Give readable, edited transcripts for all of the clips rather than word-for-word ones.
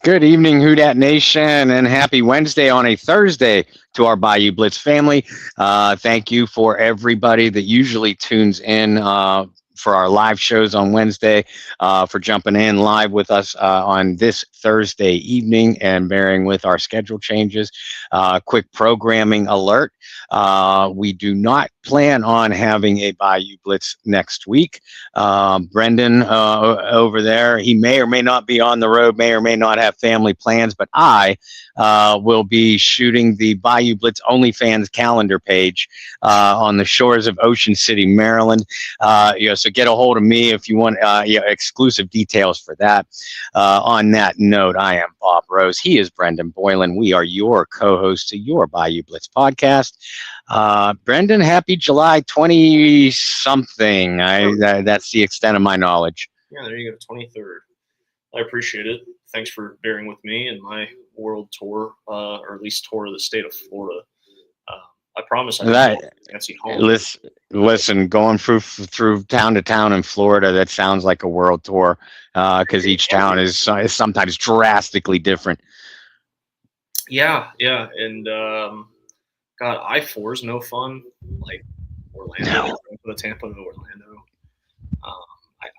Good evening, Houdat Nation, and happy Wednesday on a Thursday to our Bayou Blitz family. Thank you for everybody that usually tunes in for our live shows on Wednesday, for jumping in live with us on this Thursday evening and bearing with our schedule changes. Quick programming alert. We do not plan on having a Bayou Blitz next week. Brendan over there, he may or may not be on the road, may or may not have family plans, but I will be shooting the Bayou Blitz OnlyFans calendar page on the shores of Ocean City, Maryland. So get a hold of me if you want exclusive details for that. On that note, I am Bob Rose. He is Brendan Boylan. We are your co-hosts to your Bayou Blitz podcast. Brendan, happy July 20-something. That's the extent of my knowledge. Yeah, there you go, 23rd. I appreciate it. Thanks for bearing with me and my world tour, or at least tour of the state of Florida. I promise I fancy home. Listen, going through town to town in Florida, that sounds like a world tour, because each town is sometimes drastically different. Yeah, and God, I-4 is no fun. Like Orlando, the Tampa to Orlando.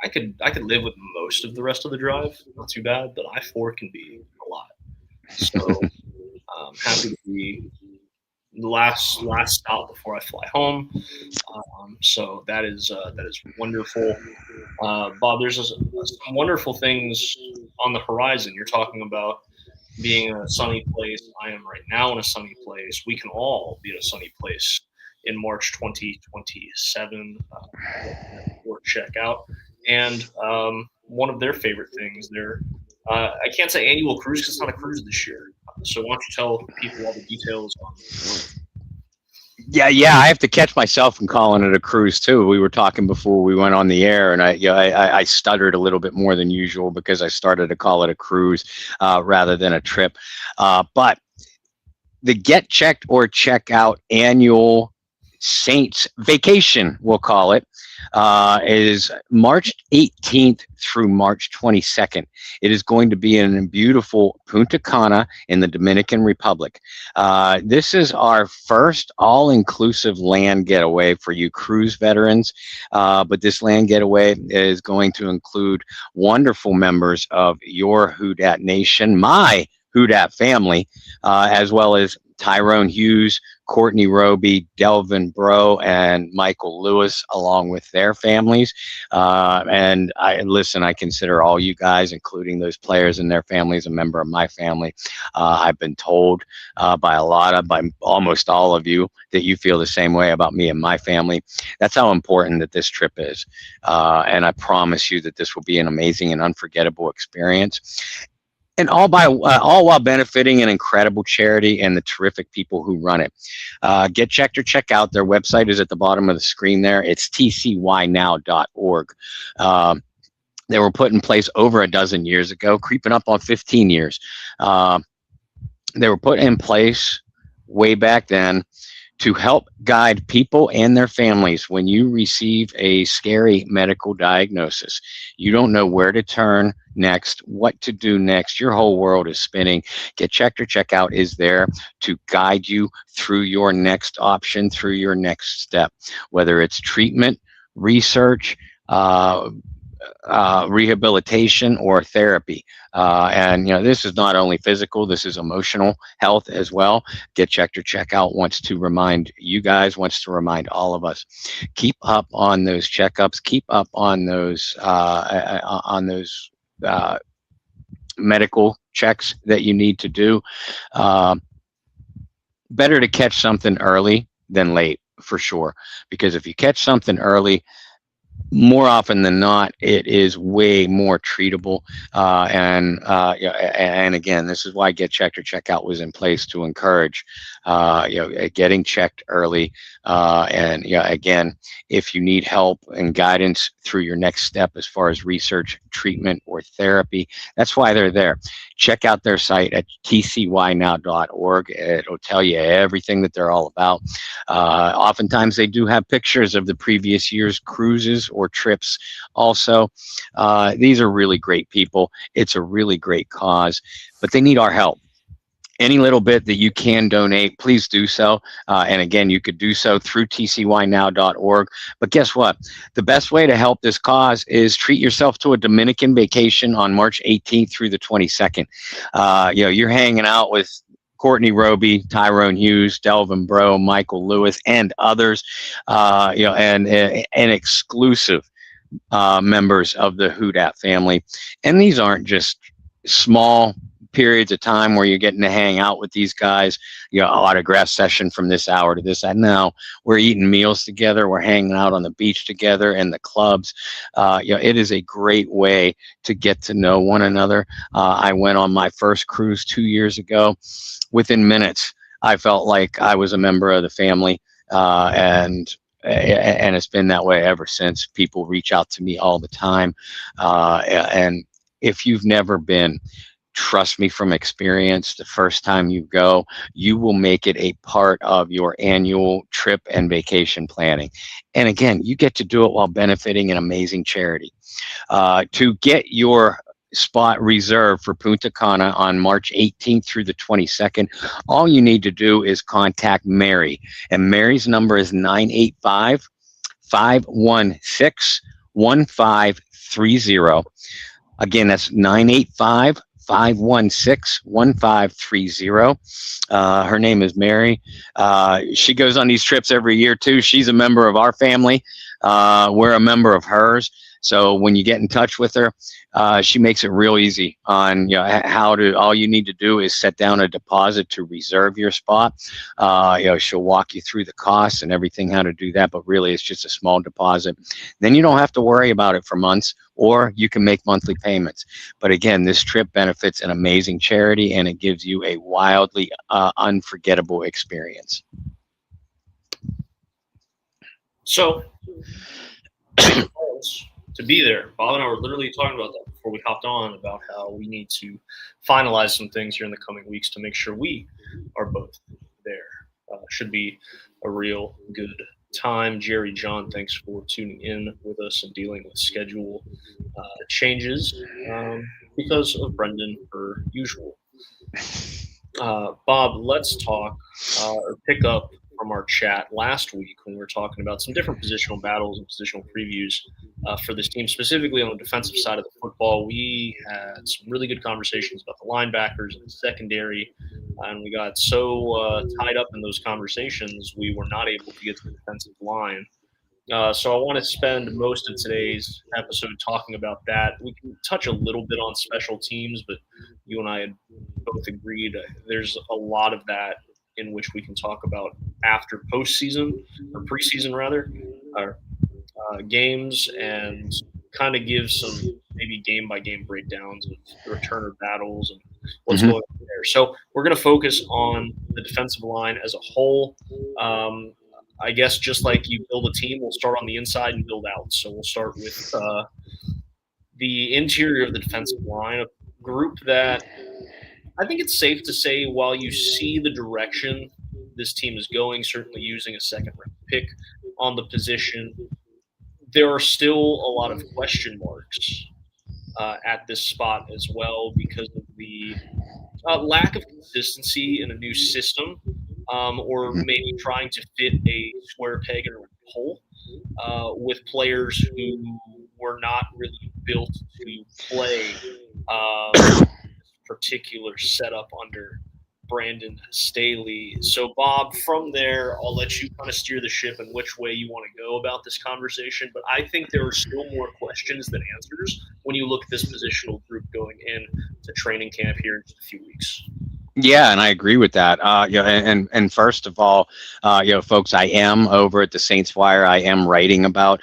I could live with most of the rest of the drive, not too bad, but I-4 can be a lot. So happy to be the last stop before I fly home. So that is wonderful. Bob, there's some wonderful things on the horizon. You're talking about being in a sunny place. I am right now in a sunny place. We can all be in a sunny place in March 2027 or check out. And one of their favorite things there, I can't say annual cruise because it's not a cruise this year. So why don't you tell people all the details on it? Yeah, I have to catch myself from calling it a cruise too. We were talking before we went on the air, and I stuttered a little bit more than usual because I started to call it a cruise rather than a trip. But the Get Checked or Check Out annual Saints vacation, we'll call it, is March 18th through March 22nd. It is going to be in beautiful Punta Cana in the Dominican Republic. This is our first all-inclusive land getaway for you cruise veterans, but this land getaway is going to include wonderful members of your Houdat Nation, my Houdat family, as well as Tyrone Hughes, Courtney Roby, Delvin Bro, and Michael Lewis, along with their families. And I consider all you guys, including those players and their families, a member of my family. I've been told by almost all of you that you feel the same way about me and my family. That's how important that this trip is. And I promise you that this will be an amazing and unforgettable experience. And all while benefiting an incredible charity and the terrific people who run it. Get Checked or Check Out. Their website is at the bottom of the screen there. It's tcynow.org. They were put in place over a dozen years ago, creeping up on 15 years. They were put in place way back then to help guide people and their families when you receive a scary medical diagnosis. You don't know where to turn next, what to do next. Your whole world is spinning. Get Checked or Check Out is there to guide you through your next option, through your next step, whether it's treatment, research, rehabilitation, or therapy. And this is not only physical, this is emotional health as well. Get Checked or Check Out wants to remind you guys, wants to remind all of us, keep up on those checkups, keep up on those medical checks that you need to do. Better to catch something early than late, for sure, because if you catch something early, more often than not, it is way more treatable. And again, this is why Get Checked or Check Out was in place to encourage, getting checked early. And again, if you need help and guidance through your next step as far as research, treatment, or therapy, that's why they're there. Check out their site at tcynow.org. It'll tell you everything that they're all about. Oftentimes, they do have pictures of the previous year's cruises or trips also. These are really great people. It's a really great cause, but they need our help. Any little bit that you can donate, please do so. And again, you could do so through tcynow.org. But guess what? The best way to help this cause is treat yourself to a Dominican vacation on March 18th through the 22nd. You're hanging out with Courtney Roby, Tyrone Hughes, Delvin Breaux, Michael Lewis, and others, and exclusive members of the Houdat family. And these aren't just small periods of time where you're getting to hang out with these guys, autograph session from this hour to this. No, we're eating meals together. We're hanging out on the beach together in the clubs. It is a great way to get to know one another. I went on my first cruise 2 years ago. Within minutes, I felt like I was a member of the family, and it's been that way ever since. People reach out to me all the time, and if you've never been, trust me from experience, the first time you go, you will make it a part of your annual trip and vacation planning. And again, you get to do it while benefiting an amazing charity. To get your spot reserved for Punta Cana on March 18th through the 22nd, all you need to do is contact Mary. And Mary's number is 985-516-1530. Again, that's 985-516-1530. Her name is Mary. She goes on these trips every year too. She's a member of our family. We're a member of hers. So when you get in touch with her, she makes it real easy on all you need to do is set down a deposit to reserve your spot. She'll walk you through the costs and everything, how to do that, but really it's just a small deposit. Then you don't have to worry about it for months, or you can make monthly payments. But again, this trip benefits an amazing charity, and it gives you a wildly unforgettable experience. So to be there, Bob and I were literally talking about that before we hopped on, about how we need to finalize some things here in the coming weeks to make sure we are both there. Should be a real good time. Jerry, John, thanks for tuning in with us and dealing with schedule changes because of Brendan per usual. Bob, let's talk or pick up from our chat last week when we were talking about some different positional battles and positional previews for this team, specifically on the defensive side of the football. We had some really good conversations about the linebackers and the secondary, and we got so tied up in those conversations we were not able to get to the defensive line. So I want to spend most of today's episode talking about that. We can touch a little bit on special teams, but you and I had both agreed there's a lot of that in which we can talk about after postseason or preseason rather, games, and kind of give some maybe game by game breakdowns of the returner battles and what's going on there. So we're going to focus on the defensive line as a whole. I guess just like you build a team, we'll start on the inside and build out. So we'll start with the interior of the defensive line, a group that I think it's safe to say, while you see the direction this team is going, certainly using a second-round pick on the position, there are still a lot of question marks at this spot as well because of the lack of consistency in a new system, or maybe trying to fit a square peg in a hole with players who were not really built to play particular setup under Brandon Staley. So, Bob, from there, I'll let you kind of steer the ship in which way you want to go about this conversation. But I think there are still more questions than answers when you look at this positional group going into training camp here in just a few weeks. Yeah, and I agree with that. And first of all, folks, I am over at the Saints Wire. I am writing about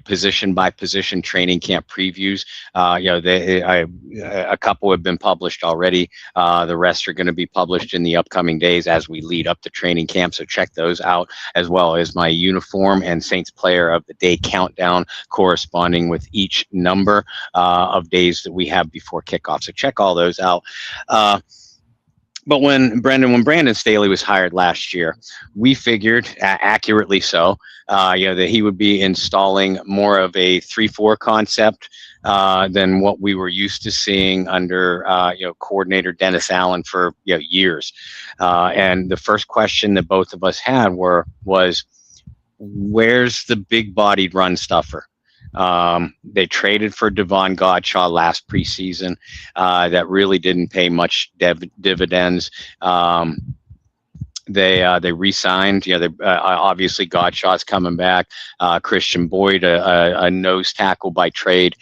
position by position training camp previews. A couple have been published already. The rest are going to be published in the upcoming days as we lead up to training camp. So check those out, as well as my uniform and Saints Player of the Day countdown corresponding with each number of days that we have before kickoff. So check all those out. But when Brandon Staley was hired last year, we figured accurately so, that he would be installing more of a 3-4 concept than what we were used to seeing under coordinator Dennis Allen for years. And the first question that both of us had was, where's the big-bodied run stuffer? They traded for Devon Godshaw last preseason. That really didn't pay much dividends. They re-signed. Obviously Godshaw's coming back. Christian Boyd, a nose tackle by trade,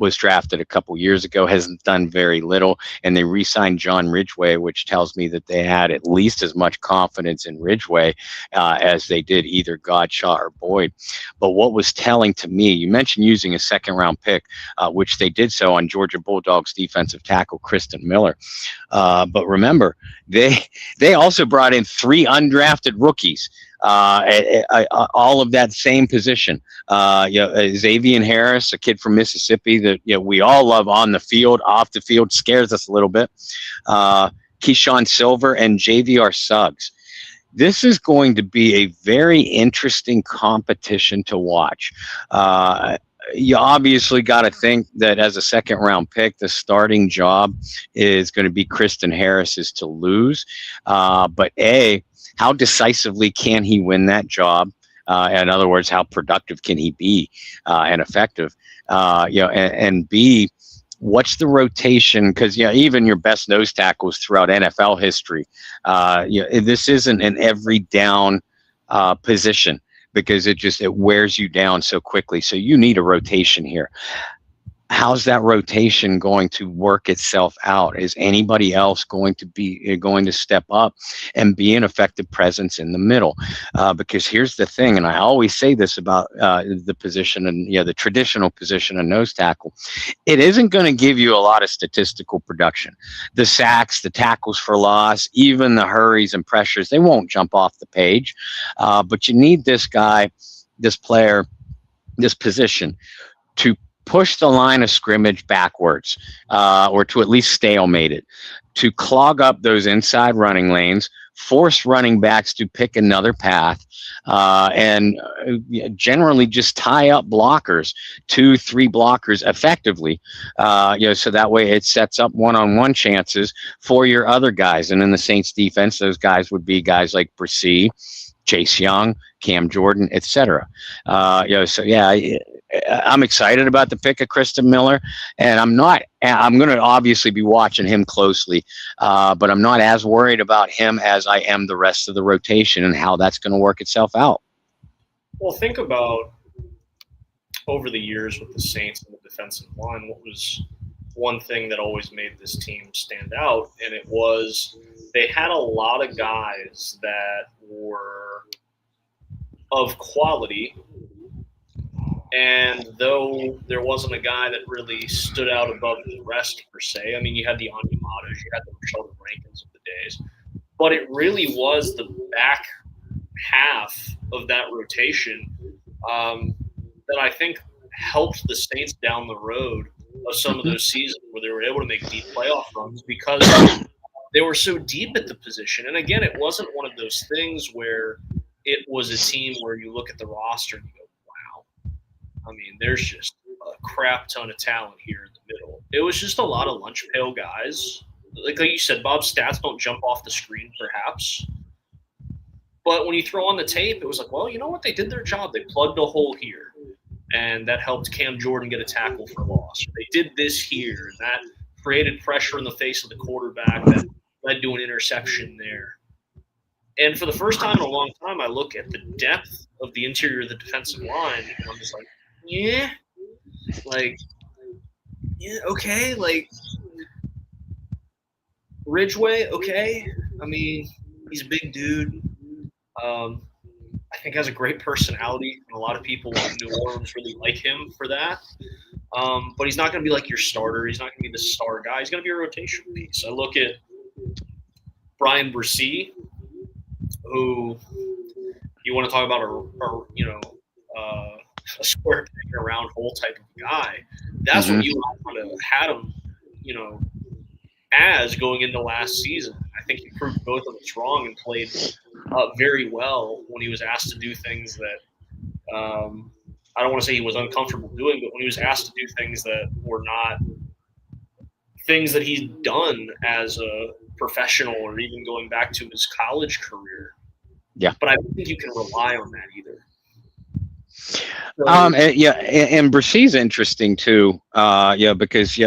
was drafted a couple years ago, hasn't done very little, and they re-signed John Ridgway, which tells me that they had at least as much confidence in Ridgway as they did either Godshaw or Boyd. But what was telling to me, you mentioned using a second-round pick, which they did so on Georgia Bulldogs defensive tackle Kristen Miller. But remember, they also brought in 3 undrafted rookies. All of that same position. Xavier Harris, a kid from Mississippi that we all love on the field, off the field, scares us a little bit. Keyshawn Silver and JVR Suggs. This is going to be a very interesting competition to watch. You obviously got to think that as a second-round pick, the starting job is going to be Kristen Harris's to lose. But how decisively can he win that job? In other words, how productive can he be and effective? And B, what's the rotation? Because even your best nose tackles throughout NFL history, this isn't an every down position because it wears you down so quickly. So you need a rotation here. How's that rotation going to work itself out? Is anybody else going to step up and be an effective presence in the middle? Because here's the thing, and I always say this about the position and the traditional position of nose tackle, it isn't going to give you a lot of statistical production. The sacks, the tackles for loss, even the hurries and pressures, they won't jump off the page. But you need this guy, this player, this position to push the line of scrimmage backwards, or to at least stalemate it, to clog up those inside running lanes, force running backs to pick another path, and generally just tie up blockers, 2-3 blockers effectively, so that way it sets up one-on-one chances for your other guys. And in the Saints defense, those guys would be guys like Brissy, Chase Young, Cam Jordan, etc. I'm excited about the pick of Kristen Miller, and I'm going to obviously be watching him closely, but I'm not as worried about him as I am the rest of the rotation and how that's going to work itself out. Well, think about over the years with the Saints and the defensive line, what was one thing that always made this team stand out, and it was they had a lot of guys that were of quality. And though there wasn't a guy that really stood out above the rest per se, I mean, you had the Onyematas, you had the Sheldon Rankins of the days, but it really was the back half of that rotation that I think helped the Saints down the road of some of those seasons where they were able to make deep playoff runs because they were so deep at the position. And again, it wasn't one of those things where it was a team where you look at the roster and you go, I mean, there's just a crap ton of talent here in the middle. It was just a lot of lunch pail guys. Like you said, Bob's stats don't jump off the screen, perhaps. But when you throw on the tape, it was like, well, you know what? They did their job. They plugged a hole here, and that helped Cam Jordan get a tackle for loss. They did this here, and that created pressure in the face of the quarterback that led to an interception there. And for the first time in a long time, I look at the depth of the interior of the defensive line, and I'm just like, okay, Ridgway, okay. I mean, he's a big dude. I think has a great personality, and a lot of people in New Orleans really like him for that. But he's not going to be like your starter. He's not going to be the star guy. He's going to be a rotation piece. I look at Brian Brissy, who you want to talk about a square peg around hole type of guy. That's what you want to had him, as going into last season. I think he proved both of us wrong and played very well when he was asked to do things that I don't want to say he was uncomfortable doing, but when he was asked to do things that were not things that he's done as a professional or even going back to his college career. Yeah. But I don't think you can rely on that either. And Bressy's interesting too. Because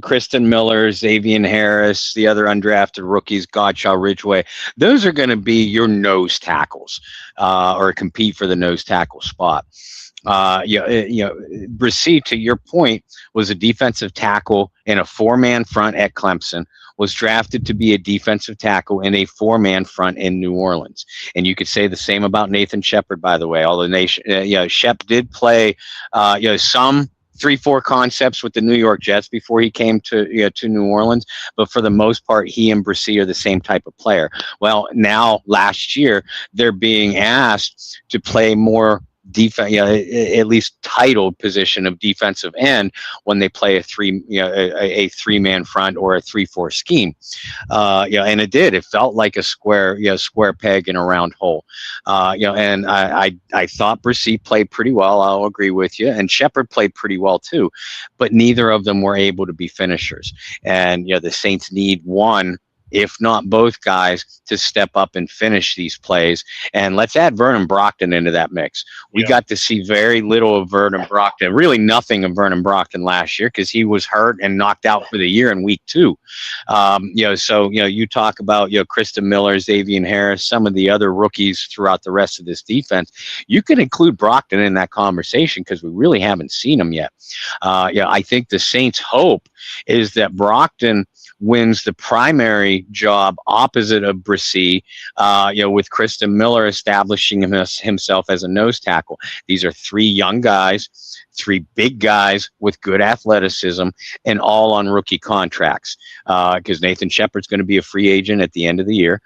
Kristen Miller, Xavier Harris, the other undrafted rookies, Godshaw, Ridgeway, those are going to be your nose tackles, or compete for the nose tackle spot. Brissy, to your point, was a defensive tackle in a 4-man front at Clemson, was drafted to be a defensive tackle in a 4-man front in New Orleans. And you could say the same about Nathan Shepard, by the way. Although Shep did play, some 3-4 concepts with the New York Jets before he came to New Orleans, but for the most part, he and Brissy are the same type of player. Well, now last year they're being asked to play more defense, at least titled position of defensive end when they play a 3-man front or a 3-4 scheme. And it felt like a square peg in a round hole. And I thought Brissy played pretty well. I'll agree with you. And Shepard played pretty well too, but neither of them were able to be finishers. And the Saints need one, if not both guys, to step up and finish these plays. And let's add Vernon Brockton into that mix. We got to see very little of Vernon Brockton, really nothing of Vernon Brockton last year because he was hurt and knocked out for the year in week 2. You talk about, Kristen Miller, Xavier Harris, some of the other rookies throughout the rest of this defense. You could include Brockton in that conversation because we really haven't seen him yet. I think the Saints' hope is that Brockton wins the primary job opposite of Brissy, with Kristen Miller establishing himself as a nose tackle. These are 3 young guys, 3 big guys with good athleticism, and all on rookie contracts. Because Nathan Shepard's going to be a free agent at the end of the year.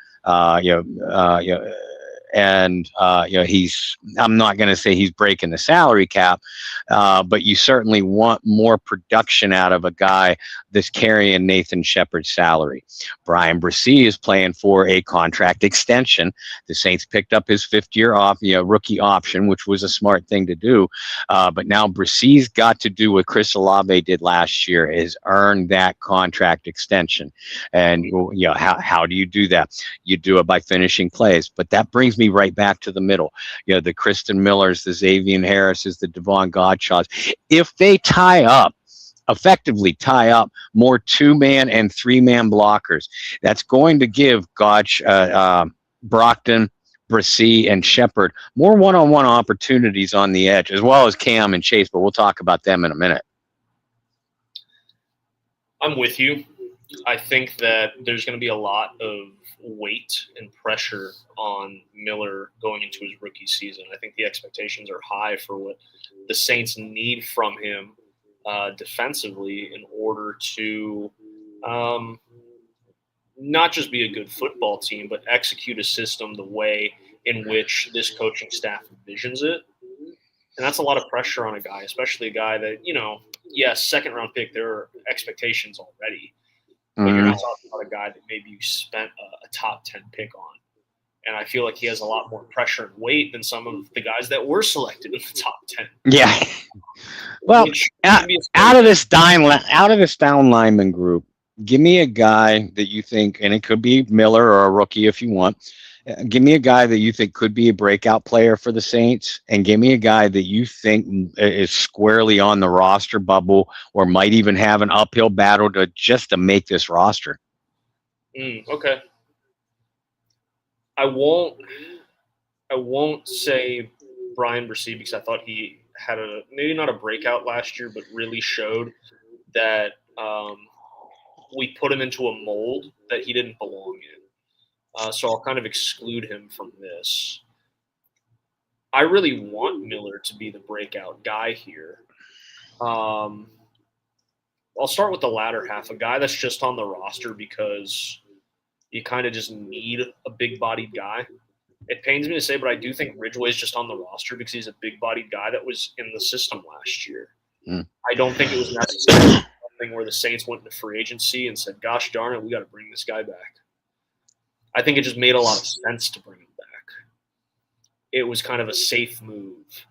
And I'm not going to say he's breaking the salary cap, but you certainly want more production out of a guy that's carrying Nathan Shepard's salary. Brian Brissy is playing for a contract extension. The Saints picked up his 5th year off, rookie option, which was a smart thing to do. But now Brissy's got to do what Chris Olave did last year, is earn that contract extension. And how do you do that? You do it by finishing plays. But that brings me right back to the middle. The Kristen Millers, the Xavier Harrises, the Devon Godshaws. If they effectively tie up more 2-man and 3-man blockers, that's going to give Brockton, Brissy, and Shepard more one-on-one opportunities on the edge, as well as Cam and Chase, but we'll talk about them in a minute. I'm with you. I think that there's going to be a lot of weight and pressure on Miller going into his rookie season. I think the expectations are high for what the Saints need from him defensively in order to not just be a good football team, but execute a system the way in which this coaching staff envisions it. And that's a lot of pressure on a guy, especially a guy that, second-round pick, there are expectations already. But you're not talking about a guy that maybe you spent a top 10 pick on. And I feel like he has a lot more pressure and weight than some of the guys that were selected in the top 10. Yeah. Well, out of this down lineman group, give me a guy that you think, and it could be Miller or a rookie if you want. Give me a guy that you think could be a breakout player for the Saints, and give me a guy that you think is squarely on the roster bubble or might even have an uphill battle to make this roster. Okay. I won't say Brian Brissy because I thought he had maybe not a breakout last year, but really showed that we put him into a mold that he didn't belong in. So I'll kind of exclude him from this. I really want Miller to be the breakout guy here. I'll start with the latter half, a guy that's just on the roster because you kind of just need a big-bodied guy. It pains me to say, but I do think Ridgeway's just on the roster because he's a big-bodied guy that was in the system last year. I don't think it was necessary thing where the Saints went into free agency and said, gosh darn it, we got to bring this guy back. I think it just made a lot of sense to bring him back. It was kind of a safe move.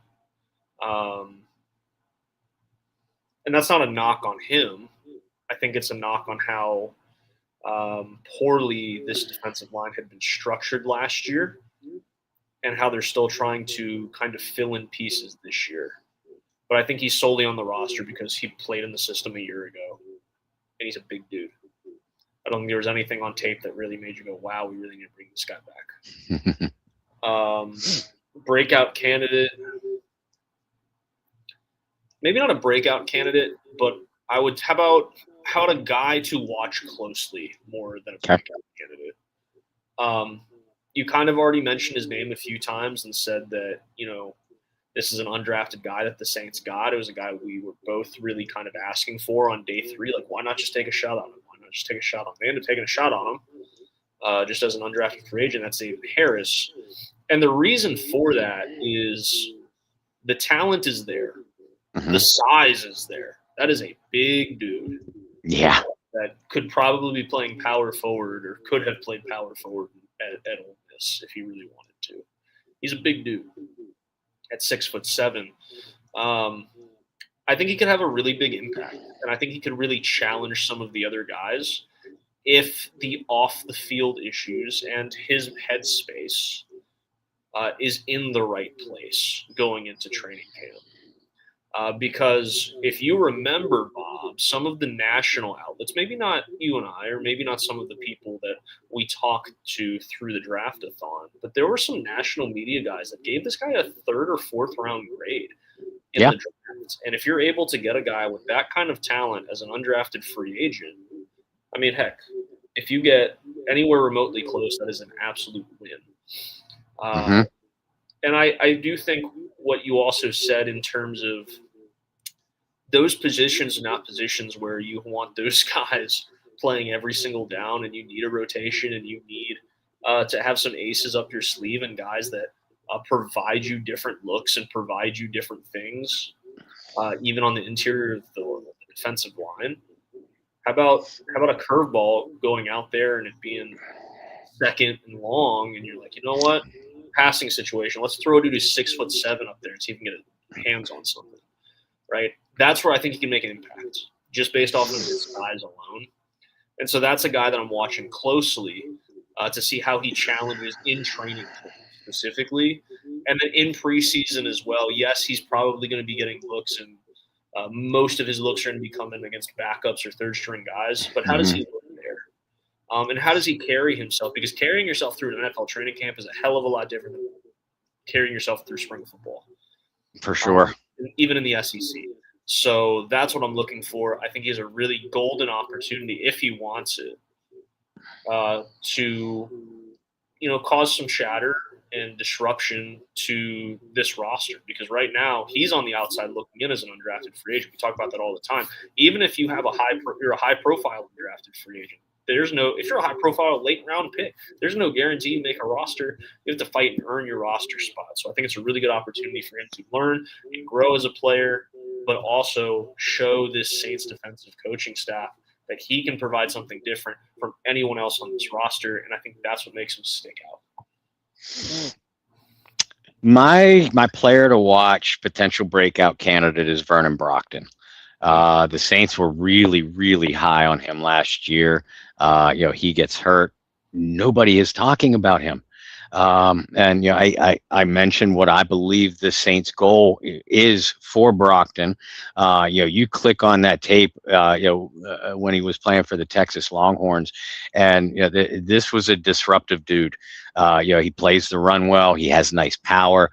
And that's not a knock on him. I think it's a knock on how poorly this defensive line had been structured last year and how they're still trying to kind of fill in pieces this year. But I think he's solely on the roster because he played in the system a year ago, and he's a big dude. I don't think there was anything on tape that really made you go, wow, we really need to bring this guy back. Breakout candidate. Maybe not a breakout candidate, but I would – how about a guy to watch closely more than a breakout candidate? You kind of already mentioned his name a few times and said that, this is an undrafted guy that the Saints got. It was a guy we were both really kind of asking for on day 3. Like, why not just take a shot on him? Why not just take a shot on him? They ended up taking a shot on him just as an undrafted free agent. That's David Harris. And the reason for that is the talent is there. Mm-hmm. The size is there. That is a big dude. Yeah. That could probably be playing power forward or could have played power forward at Ole Miss if he really wanted to. He's a big dude at 6'7". I think he could have a really big impact, and I think he could really challenge some of the other guys if the off-the-field issues and his headspace is in the right place going into training camp. Because if you remember, Bob, some of the national outlets, maybe not you and I, or maybe not some of the people that we talked to through the draft-a-thon, but there were some national media guys that gave this guy a 3rd or 4th round grade in the draft. And if you're able to get a guy with that kind of talent as an undrafted free agent, I mean, heck, if you get anywhere remotely close, that is an absolute win. And I do think what you also said in terms of those positions are not positions where you want those guys playing every single down and you need a rotation and you need to have some aces up your sleeve and guys that provide you different looks and provide you different things, even on the interior of the defensive line. How about a curveball going out there and it being second and long and you're like, you know what? Passing situation. Let's throw a dude who's 6'7" up there and see if he can get his hands on something, right? That's where I think he can make an impact just based off of his size alone. And so that's a guy that I'm watching closely to see how he challenges in training specifically. And then in preseason as well, yes, he's probably going to be getting looks and most of his looks are going to be coming against backups or third-string guys. But how does he look there? And how does he carry himself? Because carrying yourself through an NFL training camp is a hell of a lot different than carrying yourself through spring football. For sure. Even in the SEC. So that's what I'm looking for. I think he has a really golden opportunity, if he wants it, to, cause some shatter and disruption to this roster. Because right now he's on the outside looking in as an undrafted free agent. We talk about that all the time. Even if you have you're a high profile undrafted free agent, if you're a high profile late round pick, there's no guarantee you make a roster. You have to fight and earn your roster spot. So I think it's a really good opportunity for him to learn and grow as a player, but also show this Saints defensive coaching staff that he can provide something different from anyone else on this roster. And I think that's what makes him stick out. My player to watch, potential breakout candidate, is Vernon Brockton. The Saints were really, really high on him last year. He gets hurt. Nobody is talking about him. And I mentioned what I believe the Saints' goal is for Brockton. You click on that tape, when he was playing for the Texas Longhorns, and this was a disruptive dude. He plays the run well. He has nice power,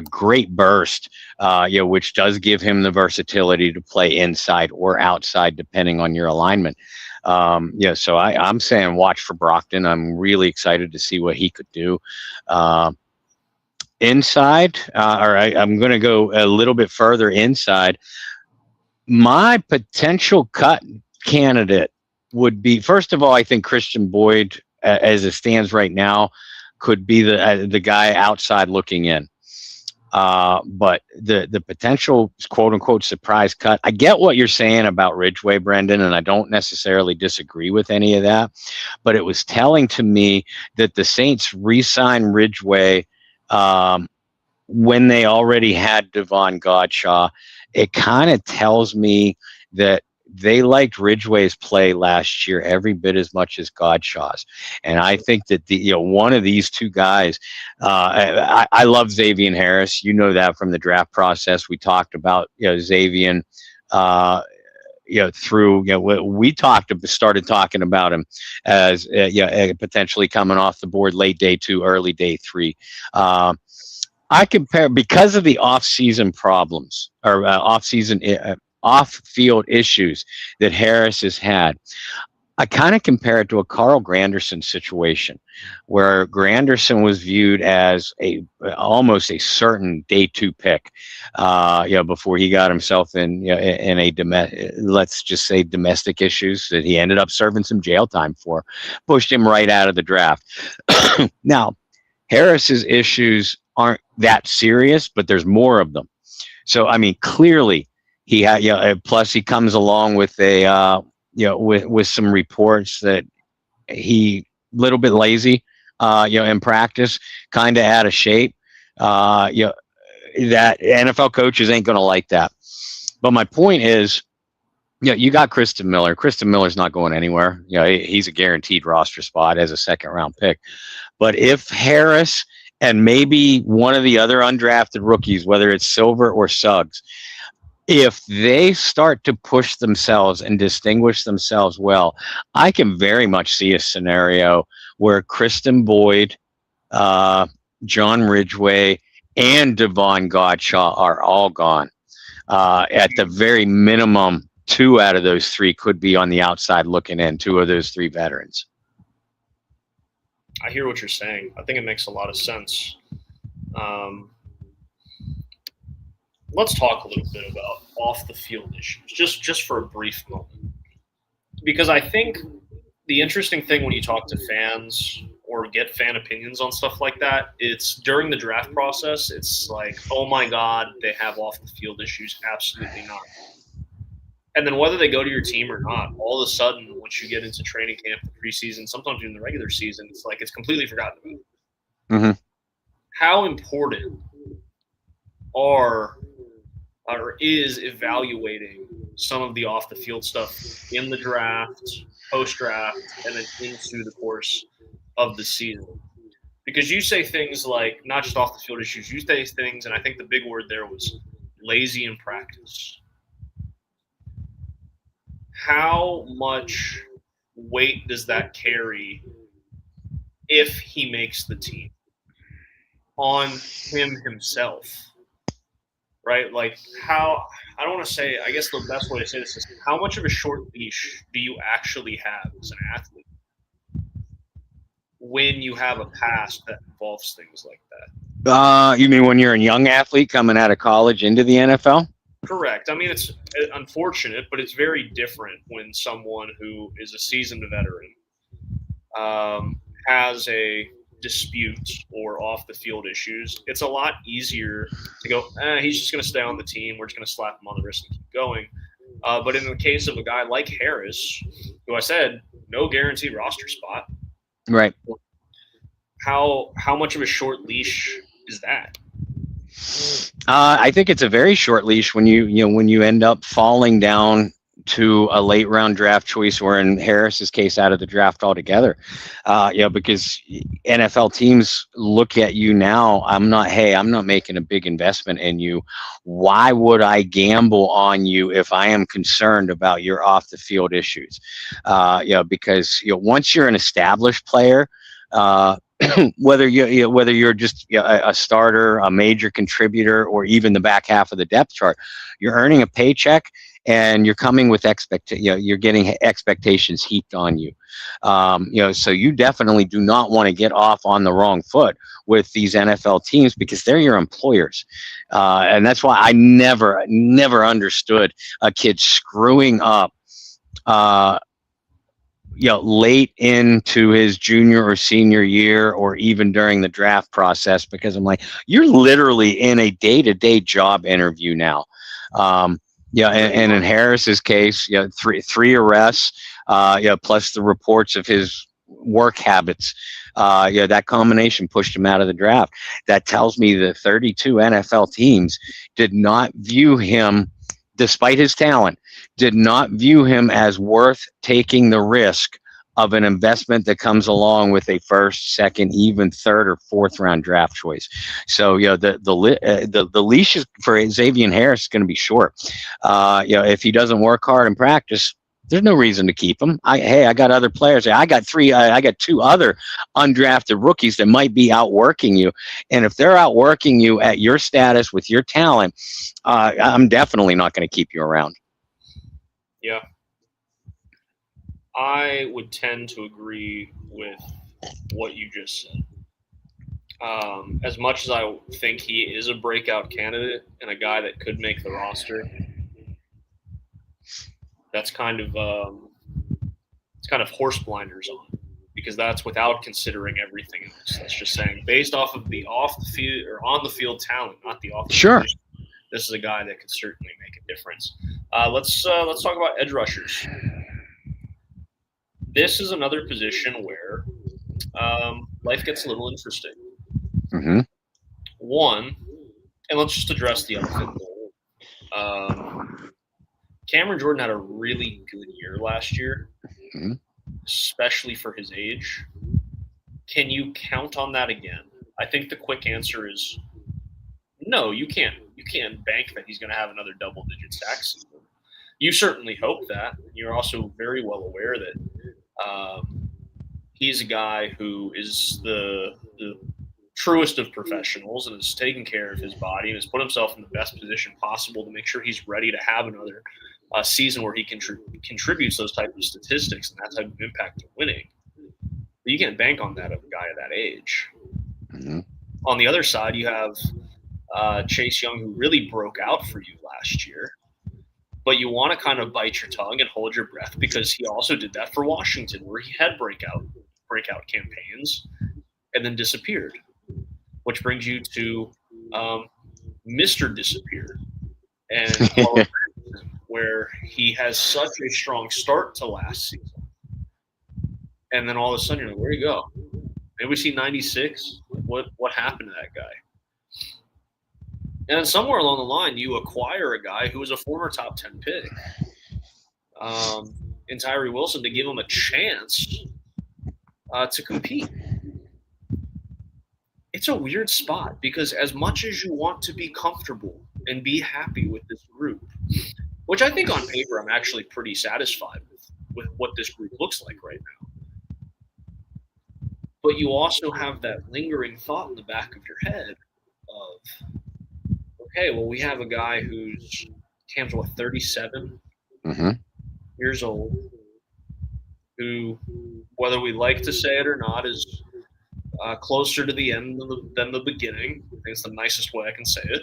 great burst, which does give him the versatility to play inside or outside depending on your alignment. So I'm saying watch for Brockton. I'm really excited to see what he could do. Inside, I'm going to go a little bit further inside. My potential cut candidate would be, first of all, I think Christian Boyd, as it stands right now, could be the guy outside looking in. But the potential quote unquote surprise cut, I get what you're saying about Ridgeway, Brendan, and I don't necessarily disagree with any of that. But it was telling to me that the Saints re-signed Ridgeway when they already had Devon Godshaw. It kind of tells me that they liked Ridgeway's play last year every bit as much as Godshaw's, and I think that one of these two guys. I love Xavier Harris. You know that from the draft process. We talked about Xavier. We started talking about him as potentially coming off the board late day 2, early day 3. I compare because of the off-season problems or off-field issues that Harris has had. I kind of compare it to a Carl Granderson situation, where Granderson was viewed as almost a certain day 2 pick, before he got himself in let's just say domestic issues that he ended up serving some jail time for, pushed him right out of the draft. Now, Harris's issues aren't that serious, but there's more of them. So, I mean, clearly he had, plus he comes along with with some reports that he little bit lazy, in practice, kind of out of shape. That NFL coaches ain't going to like that. But my point is, you got Kristen Miller. Kristen Miller's not going anywhere. He's a guaranteed roster spot as a second-round pick. But if Harris and maybe one of the other undrafted rookies, whether it's Silver or Suggs, if they start to push themselves and distinguish themselves well, I can very much see a scenario where Kristen Boyd, John Ridgeway, and Devon Godshaw are all gone. At the very minimum, 2 out of those 3 could be on the outside looking in, 2 of those 3 veterans. I hear what you're saying. I think it makes a lot of sense. Let's talk a little bit about off-the-field issues, just for a brief moment. Because I think the interesting thing when you talk to fans or get fan opinions on stuff like that, it's during the draft process, it's like, oh my God, they have off-the-field issues. Absolutely not. And then whether they go to your team or not, all of a sudden, once you get into training camp, the preseason, sometimes even the regular season, it's like it's completely forgotten about. Mm-hmm. How important is evaluating some of the off-the-field stuff in the draft, post-draft, and then into the course of the season? Because you say things like, not just off-the-field issues, you say things, and I think the big word there was lazy in practice. How much weight does that carry if he makes the team on him himself? Right? Like I don't want to say, I guess the best way to say this is, how much of a short leash do you actually have as an athlete when you have a past that involves things like that? You mean when you're a young athlete coming out of college into the NFL? Correct. I mean, it's unfortunate, but it's very different when someone who is a seasoned veteran has a dispute or off the field issues. It's a lot easier to go, he's just going to stay on the team. We're just going to slap him on the wrist and keep going. But in the case of a guy like Harris, who I said, no guaranteed roster spot. Right. How much of a short leash is that? I think it's a very short leash when you end up falling down to a late round draft choice, or in Harris's case, out of the draft altogether. Because NFL teams look at you now. I'm not making a big investment in you. Why would I gamble on you if I am concerned about your off the field issues? Because once you're an established player, whether you're just a starter, a major contributor, or even the back half of the depth chart, you're earning a paycheck and you're coming with you're getting expectations heaped on you. So you definitely do not want to get off on the wrong foot with these NFL teams, because they're your employers. And that's why I never understood a kid screwing up late into his junior or senior year, or even during the draft process, because I'm like, you're literally in a day-to-day job interview now. And in Harris's case, three arrests, plus the reports of his work habits. That combination pushed him out of the draft. That tells me that 32 NFL teams did not view him, despite his talent, did not view him as worth taking the risk of an investment that comes along with a first, second, even third or fourth round draft choice. So the leash is, for Xavier Harris, is going to be short. If he doesn't work hard in practice, there's no reason to keep him. I got other players. I got two other undrafted rookies that might be outworking you. And if they're outworking you at your status with your talent, I'm definitely not going to keep you around. Yeah. I would tend to agree with what you just said. As much as I think he is a breakout candidate and a guy that could make the roster, that's kind of it's kind of horse blinders on, because that's without considering everything else. That's just saying, based off of the off the field or on the field talent, not the off the field. Sure. This is a guy that could certainly make a difference. Let's talk about edge rushers. This is another position where life gets a little interesting. Mm-hmm. One, and let's just address the elephant. Cameron Jordan had a really good year last year, especially for his age. Can you count on that again? I think the quick answer is no, you can't. You can't bank that he's going to have another double-digit sack season. You certainly hope that. You're also very well aware that he's a guy who is the truest of professionals and has taken care of his body and has put himself in the best position possible to make sure he's ready to have another season where he contributes those type of statistics and that type of impact to winning. But you can't bank on that of a guy at that age. Mm-hmm. On the other side, you have Chase Young, who really broke out for you last year. But you want to kind of bite your tongue and hold your breath, because he also did that for Washington, where he had breakout campaigns and then disappeared, which brings you to Mr. Disappear, and where he has such a strong start to last season, and then all of a sudden you're like, where do you go? Maybe we see 96. What happened to that guy? And then somewhere along the line, you acquire a guy who was a former top 10 pick in Tyree Wilson to give him a chance to compete. It's a weird spot, because as much as you want to be comfortable and be happy with this group, which I think on paper I'm actually pretty satisfied with what this group looks like right now, but you also have that lingering thought in the back of your head of, okay, well, we have a guy who's, Cam's 37 years old, who, whether we like to say it or not, is closer to the end than the beginning. I think it's the nicest way I can say it.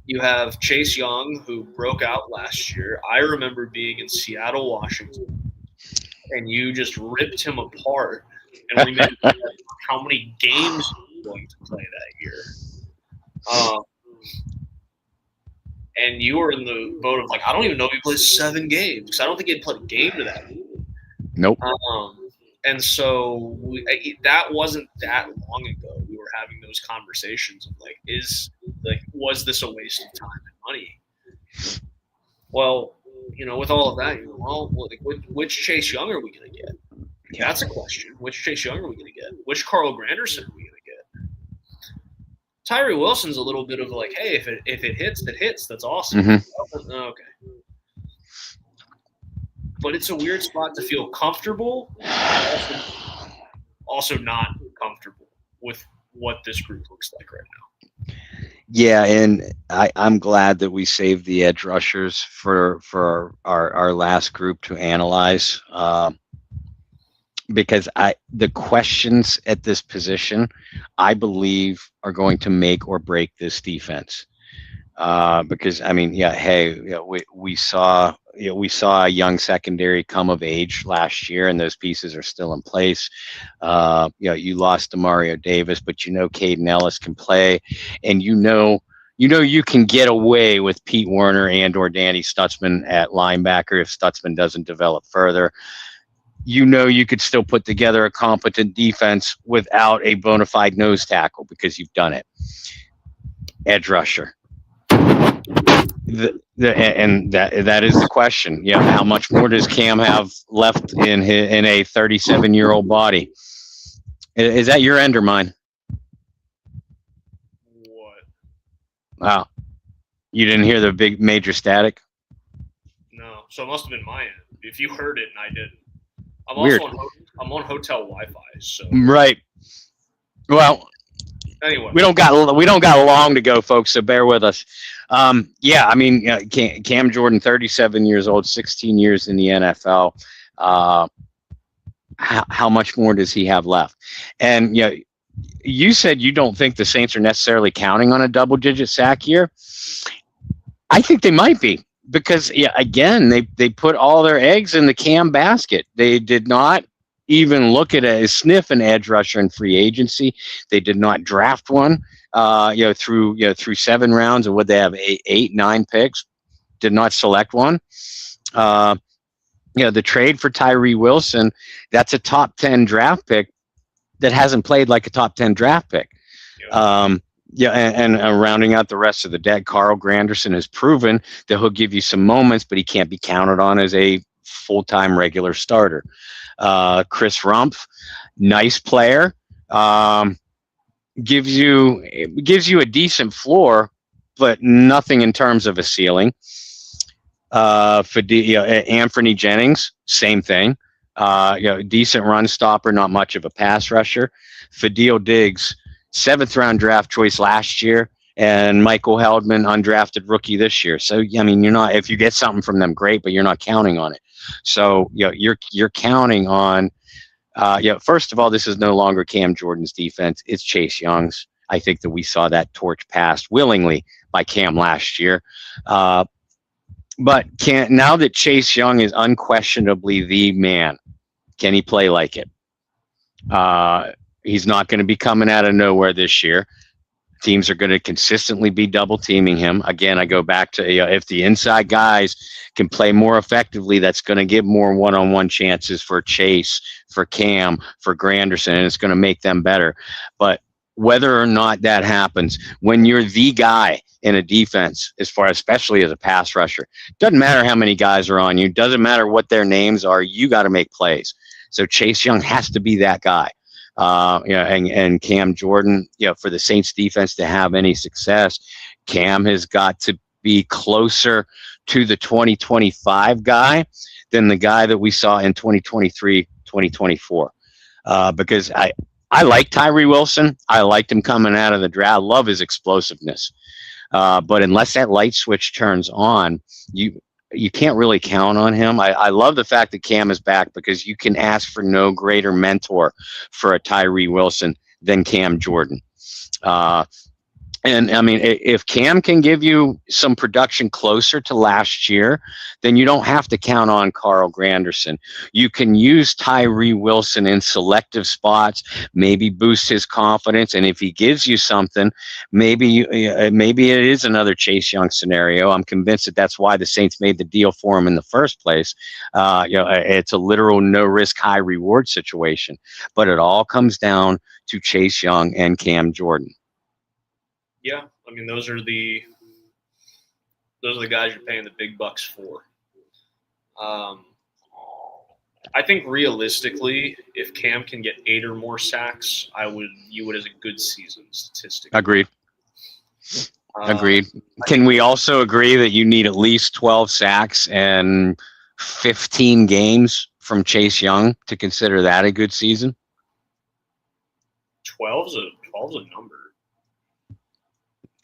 You have Chase Young, who broke out last year. I remember being in Seattle, Washington, and you just ripped him apart. And we made how many games he was going to play that year. And you were in the boat of like, I don't even know if he played 7 games, because I don't think he'd played a game to that. Nope. And so that wasn't that long ago. We were having those conversations of like, was this a waste of time and money? Well, with all of that, which Chase Young are we going to get? Yeah, that's a question. Which Chase Young are we going to get? Which Carl Granderson are we going to get? Tyree Wilson's a little bit of like, hey, if it hits, it hits. That's awesome. Mm-hmm. Okay. But it's a weird spot to feel comfortable, also not comfortable with what this group looks like right now. Yeah, and I'm glad that we saved the edge rushers for our last group to analyze, because the questions at this position, I believe, are going to make or break this defense. Because I mean, yeah, hey, we saw a young secondary come of age last year, and those pieces are still in place. You lost to Mario Davis, but Caden Ellis can play, and you can get away with Pete Werner and/or Danny Stutzman at linebacker if Stutzman doesn't develop further. You could still put together a competent defense without a bona fide nose tackle because you've done it. Edge rusher. And that is the question. Yeah, how much more does Cam have left in a 37-year-old body? Is that your end or mine? What? Wow, you didn't hear the big major static? No, so it must have been my end. If you heard it and I didn't, Weird. I'm on hotel Wi-Fi. So right. Well, anyway, we don't got long to go, folks. So bear with us. Yeah, I mean, Cam Jordan, 37 years old, 16 years in the NFL. How much more does he have left? And you said you don't think the Saints are necessarily counting on a double-digit sack year. I think they might be because, again, they put all their eggs in the Cam basket. They did not even look at a sniff an edge rusher in free agency. They did not draft one. Through 7 rounds of what they have 8, 9 picks, did not select one. The trade for Tyree Wilson, that's a top 10 draft pick that hasn't played like a top 10 draft pick. And rounding out the rest of the deck, Carl Granderson has proven that he'll give you some moments, but he can't be counted on as a full-time regular starter. Chris Rumpf, nice player, gives you a decent floor, but nothing in terms of a ceiling. Anthony Jennings, same thing. Decent run stopper, not much of a pass rusher. Fadil Diggs, 7th round draft choice last year, and Michael Heldman, undrafted rookie this year. So I mean, if you get something from them, great, but you're not counting on it. So you're counting on. First of all, this is no longer Cam Jordan's defense; it's Chase Young's. I think that we saw that torch passed willingly by Cam last year. But now that Chase Young is unquestionably the man, can he play like it? He's not going to be coming out of nowhere this year. Teams are going to consistently be double teaming him. Again, I go back to if the inside guys can play more effectively, that's going to give more one-on-one chances for Chase, for Cam, for Granderson, and it's going to make them better. But whether or not that happens, when you're the guy in a defense, especially as a pass rusher, doesn't matter how many guys are on you, doesn't matter what their names are, you got to make plays. So Chase Young has to be that guy. And Cam Jordan, for the Saints defense to have any success, Cam has got to be closer to the 2025 guy than the guy that we saw in 2023, 2024. Because I like Tyree Wilson. I liked him coming out of the draft. I love his explosiveness. But unless that light switch turns on, you can't really count on him. I love the fact that Cam is back because you can ask for no greater mentor for a Tyree Wilson than Cam Jordan. And I mean, if Cam can give you some production closer to last year, then you don't have to count on Carl Granderson. You can use Tyree Wilson in selective spots, maybe boost his confidence. And if he gives you something, maybe it is another Chase Young scenario. I'm convinced that that's why the Saints made the deal for him in the first place. It's a literal no risk, high reward situation. But it all comes down to Chase Young and Cam Jordan. Yeah, I mean those are the guys you're paying the big bucks for. I think realistically, if Cam can get 8 or more sacks, I would view it as a good season statistically. Agreed. Agreed. Can we also agree that you need at least 12 sacks and 15 games from Chase Young to consider that a good season? 12's a number.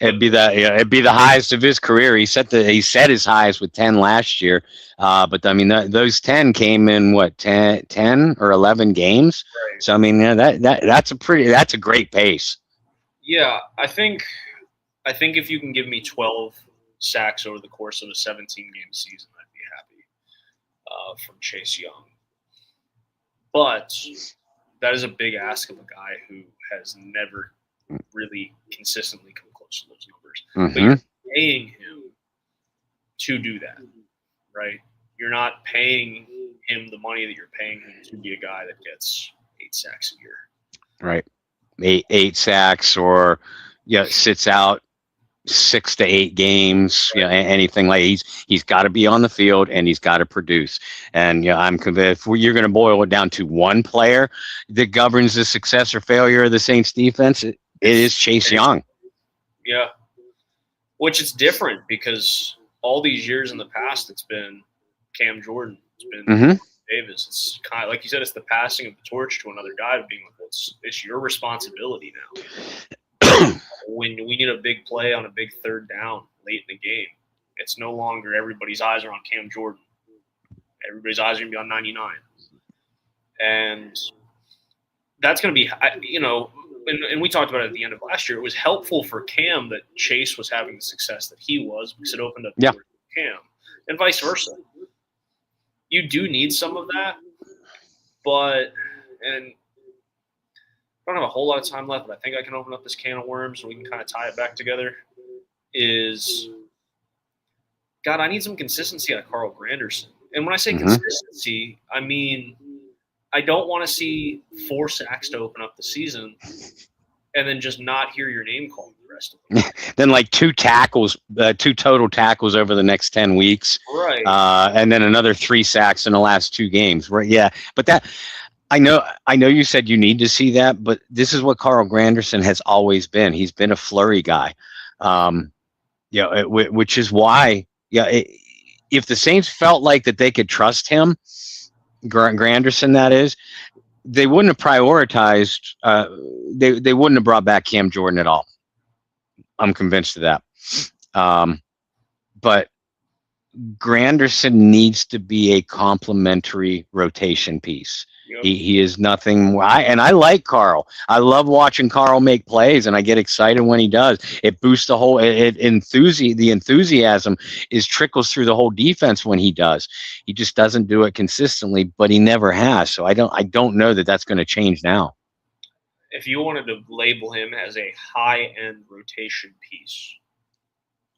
It'd be the highest of his career. He set his highs with 10 last year, but I mean those 10 came in 10 or 11 games. Right. So I mean that's a great pace. Yeah, I think I think if you can give me 12 sacks over the course of a 17-game season, I'd be happy from Chase Young. But that is a big ask of a guy who has never really consistently come close to those numbers. But you're paying him to do that, right? You're not paying him the money that you're paying him to be a guy that gets 8 sacks a year. Right. Eight sacks, or sits out 6 to 8 games, Right. Anything like he's got to be on the field and he's got to produce. And I'm convinced if you're going to boil it down to one player that governs the success or failure of the Saints defense, it is Chase Young. Yeah. Which is different because all these years in the past, it's been Cam Jordan. It's been Davis. It's kind of like you said, it's the passing of the torch to another guy, being like, well, it's your responsibility now. When we need a big play on a big third down late in the game, it's no longer everybody's eyes are on Cam Jordan. Everybody's eyes are going to be on 99. And that's going to be, and we talked about it at the end of last year. It was helpful for Cam that Chase was having the success that he was because it opened up the door for Cam, and vice versa. You do need some of that, and I don't have a whole lot of time left, but I think I can open up this can of worms and we can kind of tie it back together. God, I need some consistency out of Carl Granderson. And when I say consistency, I mean I don't want to see 4 sacks to open up the season and then just not hear your name called the rest of the game. Then like 2 total tackles over the next 10 weeks. Right. And then another 3 sacks in the last 2 games. Right. Yeah. But that I know you said you need to see that, but this is what Carl Granderson has always been. He's been a flurry guy. Which is why, if the Saints felt like that they could trust him, Granderson, that is, they wouldn't have prioritized. They wouldn't have brought back Cam Jordan at all. I'm convinced of that. But Granderson needs to be a complementary rotation piece. Yep. He is nothing. I like Carl. I love watching Carl make plays, and I get excited when he does. It boosts the whole. The enthusiasm trickles through the whole defense when he does. He just doesn't do it consistently, but he never has. So I don't know that that's going to change now. If you wanted to label him as a high-end rotation piece,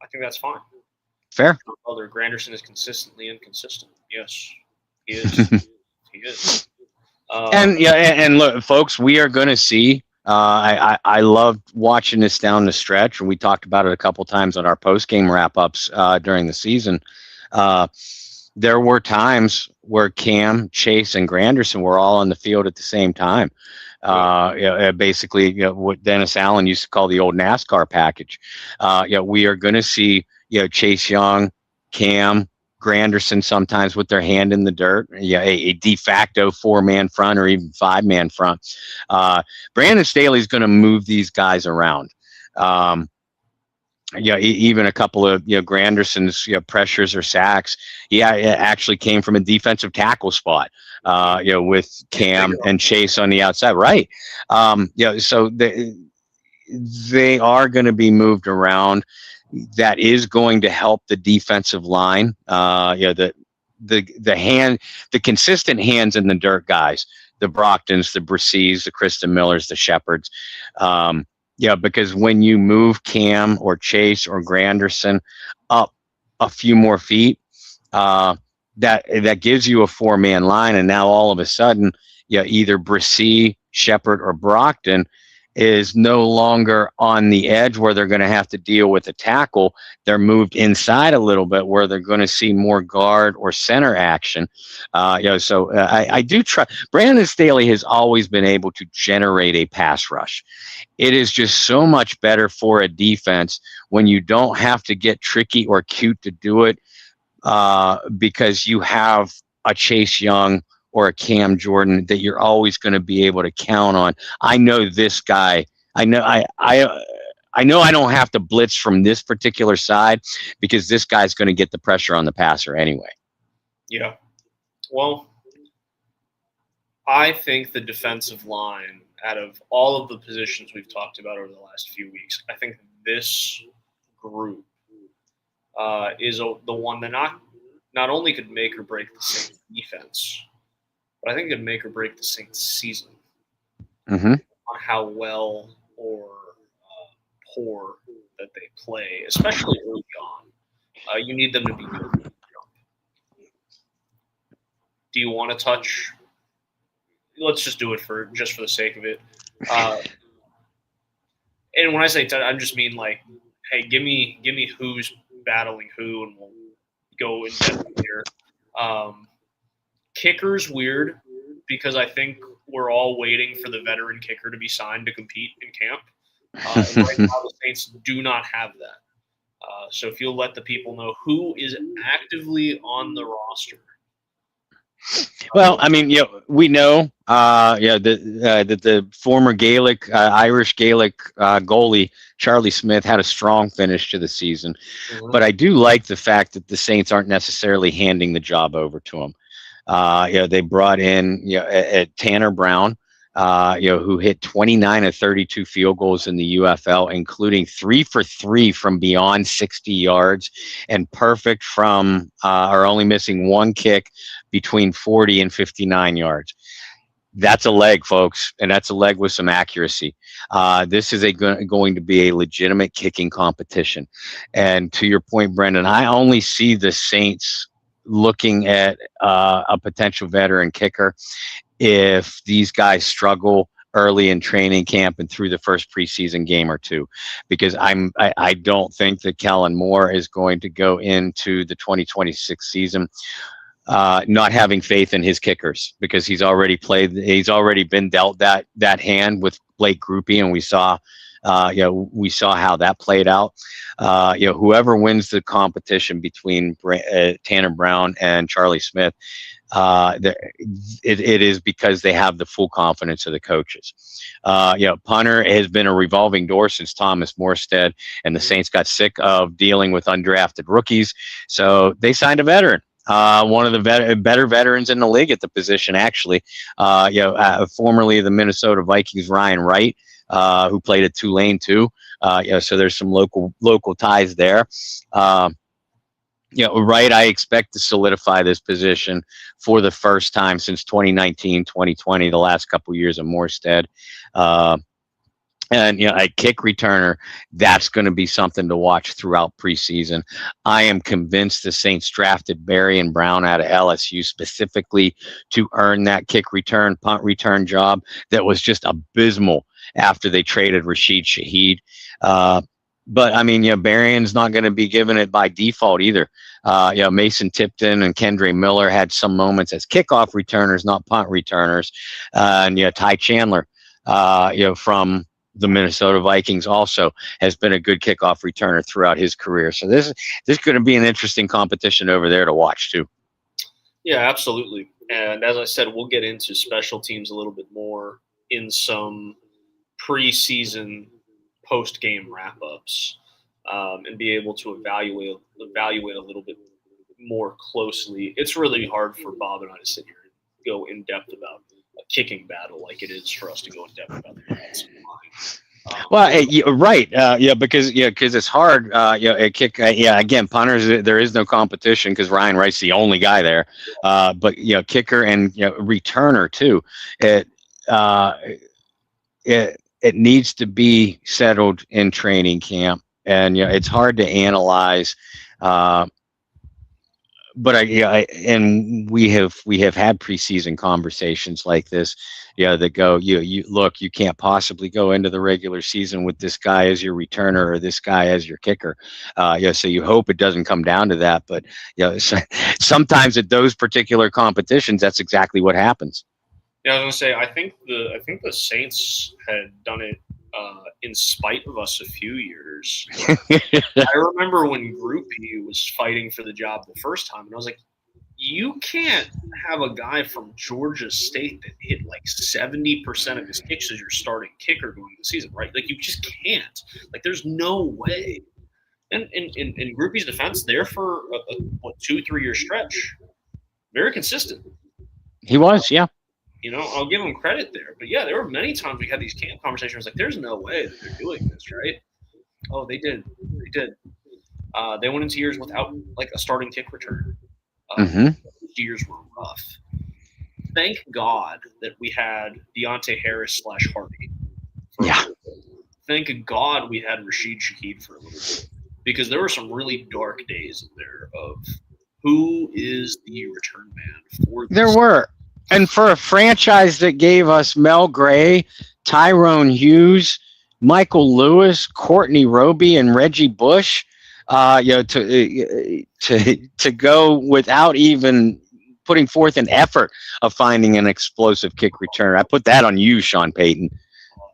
I think that's fine. Fair. Although Granderson is consistently inconsistent. Yes, he is. He is. And look, folks, we are going to see. I loved watching this down the stretch, and we talked about it a couple times on our post-game wrap-ups during the season. There were times where Cam, Chase, and Granderson were all on the field at the same time. Basically, what Dennis Allen used to call the old NASCAR package. We are going to see Chase Young, Cam, Granderson sometimes with their hand in the dirt, a de facto 4-man front or even 5-man front. Brandon Staley's going to move these guys around. Even a couple of Granderson's pressures or sacks, it actually came from a defensive tackle spot. With Cam and Chase on the outside, right? So they are going to be moved around. That is going to help the defensive line. The consistent hands in the dirt guys, the Brocktons, the Bressees, the Kristen Millers, the Shepherds. Because when you move Cam or Chase or Granderson up a few more feet, that gives you a 4-man line, and now all of a sudden, either Bressee, Shepard, or Brockton is no longer on the edge where they're going to have to deal with a tackle. They're moved inside a little bit where they're going to see more guard or center action. So I do try. Brandon Staley has always been able to generate a pass rush. It is just so much better for a defense when you don't have to get tricky or cute to do it, because you have a Chase Young or a Cam Jordan that you're always going to be able to count on. I know this guy. I know I don't have to blitz from this particular side because this guy's going to get the pressure on the passer anyway. Yeah. Well, I think the defensive line, out of all of the positions we've talked about over the last few weeks, I think this group is the one that not only could make or break the Saints defense, but I think it could make or break the Saints season Mm-hmm. on how well or poor that they play, especially early on. You need them to be good. Do you want to touch? Let's just do it for the sake of it. And when I say I just mean like, hey, give me who's battling who, and we'll go in depth here. Kicker's weird because I think we're all waiting for the veteran kicker to be signed to compete in camp. And right now, the Saints do not have that. So if you'll let the people know who is actively on the roster. Well, I mean, we know, that the former Irish Gaelic goalie Charlie Smith had a strong finish to the season, but I do like the fact that the Saints aren't necessarily handing the job over to him. They brought in Tanner Brown, who hit 29 of 32 field goals in the UFL, including 3 for 3 from beyond 60 yards, and perfect from or only missing one kick between 40 and 59 yards. That's a leg, folks, and that's a leg with some accuracy. This is going to be a legitimate kicking competition. And to your point, Brendan, I only see the Saints looking at a potential veteran kicker if these guys struggle early in training camp and through the first preseason game or two, because I don't think that Kellen Moore is going to go into the 2026 season not having faith in his kickers, because he's already been dealt that hand with Blake Groupie, and we saw how that played out. Whoever wins the competition between Tanner Brown and Charlie Smith, it is because they have the full confidence of the coaches. Punter has been a revolving door since Thomas Morstead, and the Saints got sick of dealing with undrafted rookies, so they signed a veteran. One of the better veterans in the league at the position, actually. Formerly the Minnesota Vikings, Ryan Wright, who played at Tulane too. So there's some local ties there. Wright, I expect to solidify this position for the first time since 2019, 2020, the last couple of years of Morstead. And a kick returner, that's going to be something to watch throughout preseason. I am convinced the Saints drafted Barry and Brown out of LSU specifically to earn that punt return job that was just abysmal after they traded Rashid Shaheed. But I mean, Berrien's not going to be given it by default either. Mason Tipton and Kendre Miller had some moments as kickoff returners, not punt returners. And Ty Chandler, from the Minnesota Vikings, also has been a good kickoff returner throughout his career. So this is going to be an interesting competition over there to watch too. Yeah, absolutely. And as I said, we'll get into special teams a little bit more in some preseason post-game wrap-ups, and be able to evaluate a little bit more closely. It's really hard for Bob and I to sit here and go in depth about a kicking battle like it is for us to go in depth about the defensive line. Well, right. Because it's hard. A kick. Again, punters, there is no competition because Ryan Wright's the only guy there. But kicker and returner too. It needs to be settled in training camp, and it's hard to analyze. But and we have had preseason conversations like this, that go, you look, you can't possibly go into the regular season with this guy as your returner or this guy as your kicker. So you hope it doesn't come down to that, but sometimes at those particular competitions, that's exactly what happens. Yeah, I was gonna say, I think the Saints had done it in spite of us a few years. I remember when Groupie was fighting for the job the first time, and I was like, you can't have a guy from Georgia State that hit like 70% of his kicks as your starting kicker going into the season, right? Like, you just can't. Like, there's no way. And in Groupie's defense, there for a 2-3 year stretch, very consistent. He was, yeah. I'll give him credit there. But, yeah, there were many times we had these camp conversations like, there's no way that they're doing this, right? Oh, they did They did. They went into years without like a starting kick return. Mhm. Years were rough. Thank God that we had Deontay Harris / Hardy. Yeah. Thank God we had Rashid Shaheed for a little bit, because there were some really dark days in there of who is the return man for this. There were. And for a franchise that gave us Mel Gray, Tyrone Hughes, Michael Lewis, Courtney Roby, and Reggie Bush, to go without even putting forth an effort of finding an explosive kick return. I put that on you, Sean Payton.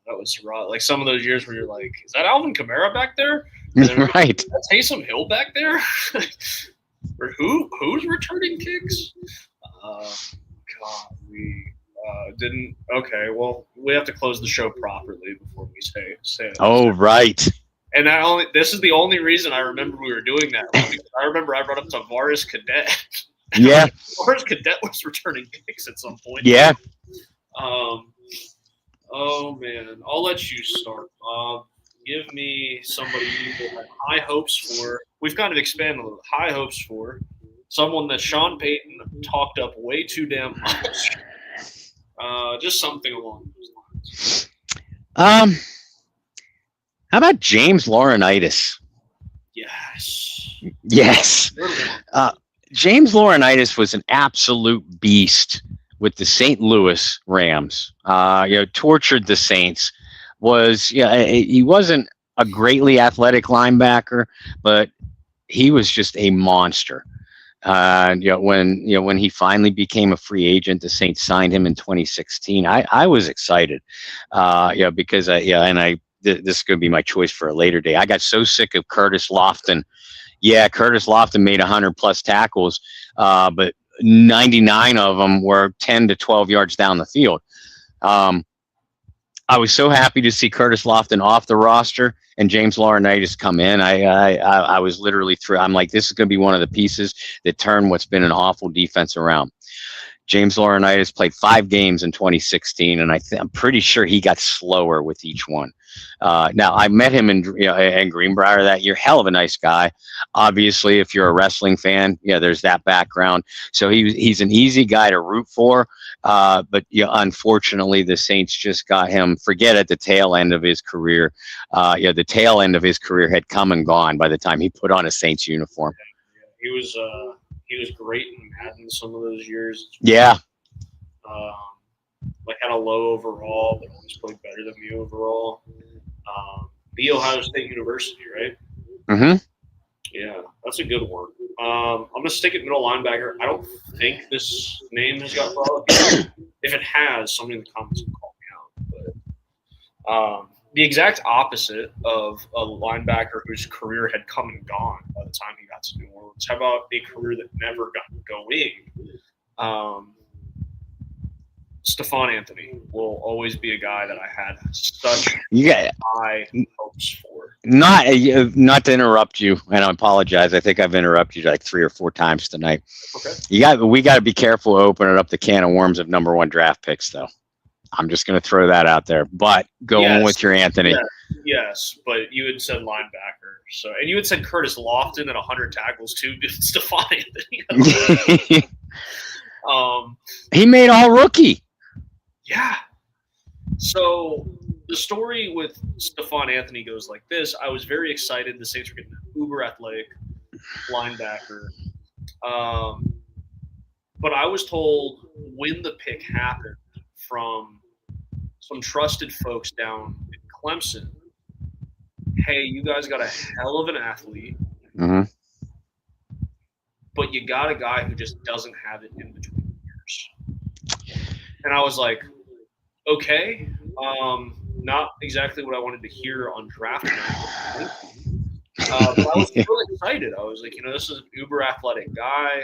That was raw. Like some of those years where you're like, is that Alvin Kamara back there? Then, right. That's Taysom Hill back there? Or who's returning kicks? God, we didn't. Okay, well, we have to close the show properly before we say it. Oh, right. And this is the only reason I remember we were doing that. I remember I brought up Tavares Cadet. Yeah. Tavares Cadet was returning kicks at some point. Yeah. Oh man, I'll let you start. Give me somebody you have high hopes for. We've kind of expanded a little. High hopes for someone that Sean Payton talked up way too damn much. Just something along those lines. How about James Laurinaitis? Yes. James Laurinaitis was an absolute beast with the St. Louis Rams. Tortured the Saints. He wasn't a greatly athletic linebacker, but he was just a monster. When he finally became a free agent, the Saints signed him in 2016. I was excited, because this is going to be my choice for a later day. I got so sick of Curtis Lofton. Yeah, Curtis Lofton made 100+ tackles, but 99 of them were 10 to 12 yards down the field. I was so happy to see Curtis Lofton off the roster and James Laurinaitis come in. I was literally through. I'm like, this is going to be one of the pieces that turn what's been an awful defense around. James Laurinaitis played 5 games in 2016, and I'm pretty sure he got slower with each one. Now, I met him in Greenbrier that year. Hell of a nice guy. Obviously, if you're a wrestling fan, there's that background. So he's an easy guy to root for. But unfortunately, the Saints just got him. Forget at the tail end of his career. The tail end of his career had come and gone by the time he put on a Saints uniform. He was great in Madden some of those years. Yeah. Had a low overall, but always played better than me overall. The Ohio State University, right? Mm-hmm. Yeah, that's a good one. I'm going to stick at middle linebacker. I don't think this name has got brought up yet. If it has, somebody in the comments can call me out. But the exact opposite of a linebacker whose career had come and gone by the time he got to New Orleans. How about a career that never got going? Stephon Anthony will always be a guy that I had such high hopes for. Not to interrupt you, and I apologize. I think I've interrupted you like 3 or 4 times tonight. Okay. We got to be careful opening up the can of worms of number 1 draft picks, though. I'm just going to throw that out there. But going with your Anthony. Yes, but you had said linebacker. And you had said Curtis Lofton at 100 tackles too. Stephon Anthony. He made all rookie. Yeah. So the story with Stephon Anthony goes like this. I was very excited. The Saints were getting an uber athletic linebacker. But I was told when the pick happened from some trusted folks down in Clemson, hey, you guys got a hell of an athlete, but you got a guy who just doesn't have it in between years. And I was like, okay, not exactly what I wanted to hear on draft night. But I was really excited. I was like, this is an uber athletic guy.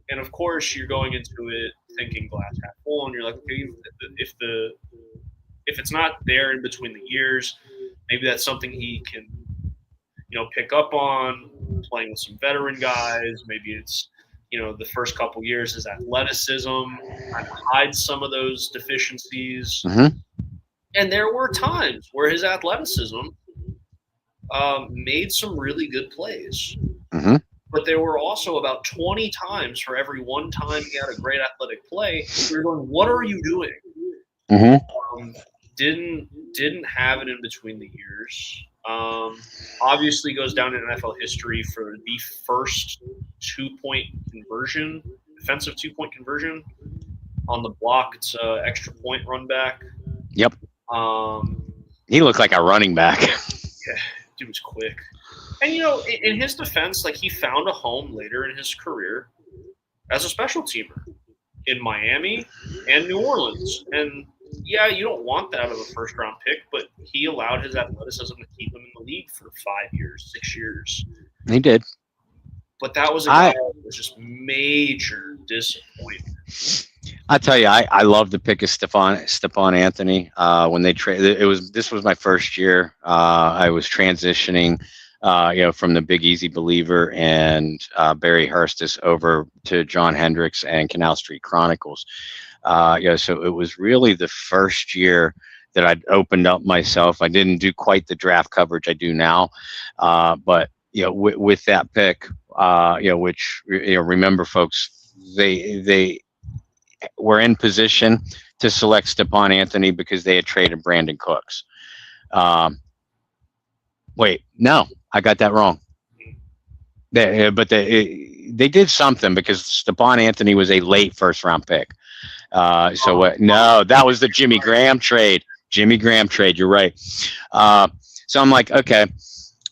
And of course you're going into it thinking glass half full, and you're like, okay, if it's not there in between the years, maybe that's something he can, pick up on playing with some veteran guys. Maybe it's, the first couple years his athleticism kind of hides some of those deficiencies. Mm-hmm. And there were times where his athleticism made some really good plays. Mm-hmm. But there were also about 20 times for every one time he had a great athletic play. We were going, what are you doing? Mm-hmm. Didn't have it in between the years. Obviously goes down in NFL history for the first 2-point conversion, defensive 2-point conversion on the block. It's a extra point run back. Yep. Um, He looked like a running back. yeah, dude was quick. And in his defense, like he found a home later in his career as a special teamer in Miami and New Orleans. And yeah, you don't want that out of a first round pick, but he allowed his athleticism to keep him in the league for 5 years, 6 years. He did. But that was a guy that was just major disappointment. I tell you, I love the pick of Stephon Anthony. When they this was my first year. I was transitioning, from the Big Easy Believer and Barry Hurstis over to John Hendricks and Canal Street Chronicles. So it was really the first year that I'd opened up myself. I didn't do quite the draft coverage I do now, but with that pick, which remember, folks, they were in position to select Stephon Anthony because they had traded Brandon Cooks. Wait, no, I got that wrong. They did something because Stephon Anthony was a late first round pick. No, that was the Jimmy Graham trade. You're right. So I'm like, okay,